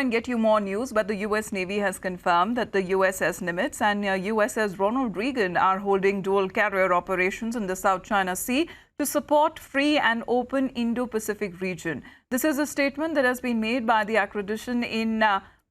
and get you more news, but the U.S. Navy has confirmed that the USS Nimitz and USS Ronald Reagan are holding dual carrier operations in the South China Sea to support free and open Indo-Pacific region. This is a statement that has been made by the accreditation in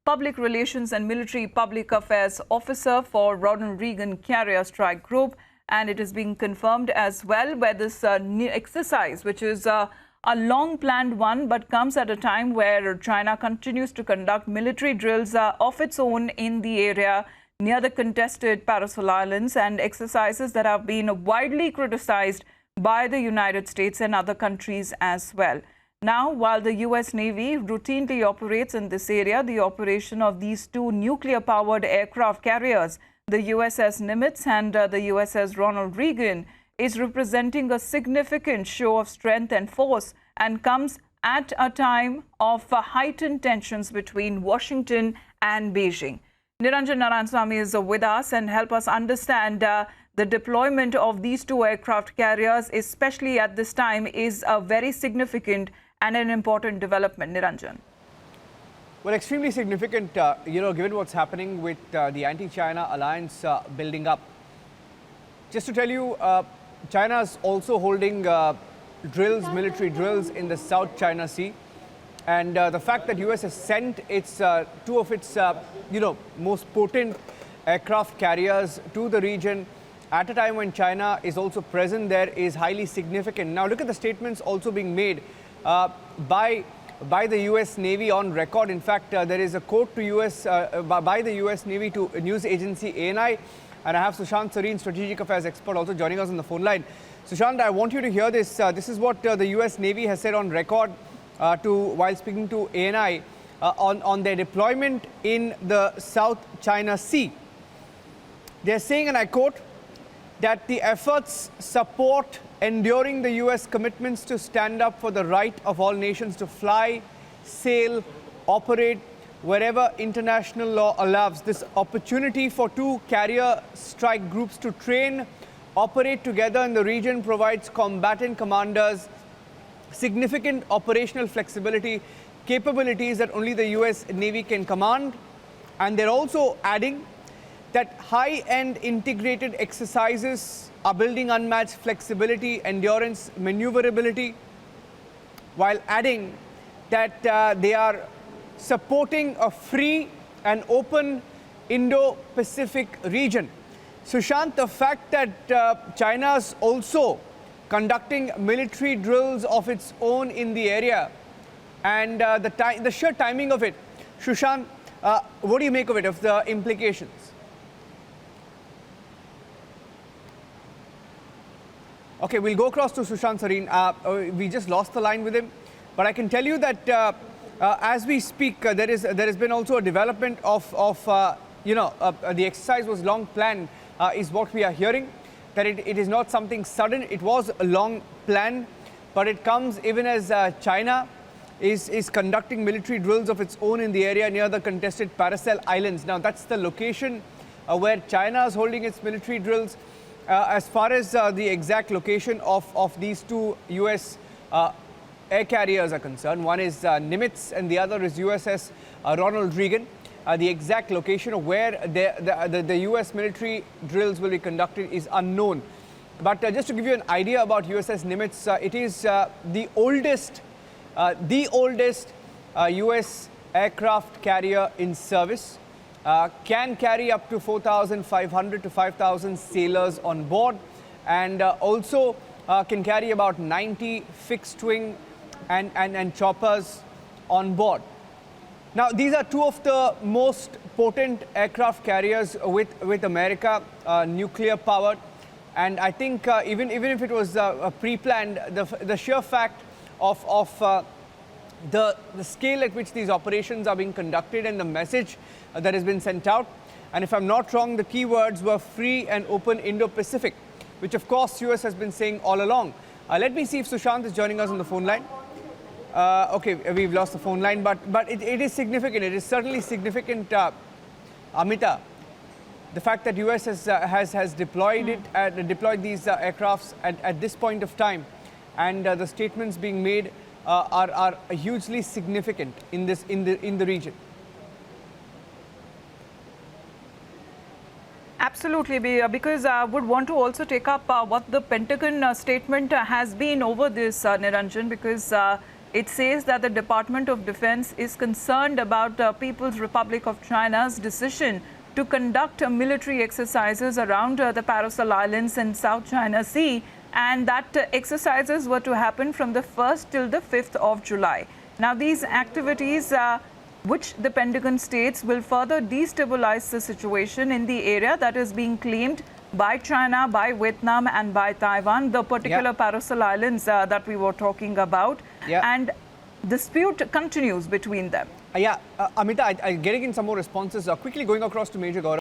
Public Relations and Military Public Affairs Officer for Ronald Reagan Carrier Strike Group, and it is being confirmed as well by this new exercise, which is a long-planned one, but comes at a time where China continues to conduct military drills of its own in the area near the contested Paracel Islands, and exercises that have been widely criticized by the United States and other countries as well. Now, while the U.S. Navy routinely operates in this area, the operation of these two nuclear-powered aircraft carriers, the USS Nimitz and the USS Ronald Reagan, is representing a significant show of strength and force, and comes at a time of heightened tensions between Washington and Beijing. Niranjan Narayanaswamy is with us and help us understand the deployment of these two aircraft carriers, especially at this time, is a very significant and an important development. Niranjan. Well, extremely significant, given what's happening with the anti-China alliance building up. Just to tell you, China is also holding military drills in the South China Sea, and the fact that US has sent two of its most potent aircraft carriers to the region at a time when China is also present there is highly significant. Now look at the statements also being made by the US Navy on record. In fact, there is a quote to by the US Navy to news agency ANI. And I have Sushant Sareen, strategic affairs expert, also joining us on the phone line. Sushant, I want you to hear this. This is what the US Navy has said on record while speaking to ANI on their deployment in the South China Sea. They're saying, and I quote, that the efforts support enduring the US commitments to stand up for the right of all nations to fly, sail, operate wherever international law allows. This opportunity for two carrier strike groups to train, operate together in the region provides combatant commanders significant operational flexibility, capabilities that only the US Navy can command. And they're also adding that high-end integrated exercises are building unmatched flexibility, endurance, maneuverability, while adding that they are supporting a free and open Indo-Pacific region. Sushant, the fact that China is also conducting military drills of its own in the area, and the sheer timing of it, Sushant, what do you make of it, of the implications? Okay, we'll go across to Sushant Sareen. We just lost the line with him, but I can tell you that as we speak, there has been also a development of the exercise was long planned, is what we are hearing. That it is not something sudden. It was a long plan, but it comes even as China is conducting military drills of its own in the area near the contested Paracel Islands. Now that's the location where China is holding its military drills. As far as the exact location of these two US air carriers are concerned, one is Nimitz and the other is USS Ronald Reagan. The exact location of where the US military drills will be conducted is unknown. But just to give you an idea about USS Nimitz, it is the oldest US aircraft carrier in service. Can carry up to 4,500 to 5,000 sailors on board, and also can carry about 90 fixed-wing and choppers on board. Now, these are two of the most potent aircraft carriers with America, nuclear-powered, and I think even if it was pre-planned, the sheer fact of the scale at which these operations are being conducted and the message that has been sent out. And if I'm not wrong, the key words were free and open Indo-Pacific, which of course US has been saying all along. Let me see if Sushant is joining us on the phone line. Okay, we've lost the phone line, but it is significant. It is certainly significant, Amita, the fact that US has deployed deployed these aircrafts at this point of time, and the statements being made are hugely significant in the region. absolutely, because I would want to also take up what the Pentagon statement has been over this, Niranjan, because it says that the Department of Defense is concerned about People's Republic of China's decision to conduct military exercises around the Paracel Islands in South China Sea, and that exercises were to happen from the 1st till the 5th of July. Now, these activities, which the Pentagon states will further destabilize the situation in the area that is being claimed by China, by Vietnam and by Taiwan, the particular Paracel Islands that we were talking about. And dispute continues between them. Amita, getting in some more responses. Quickly going across to Major Gaurav.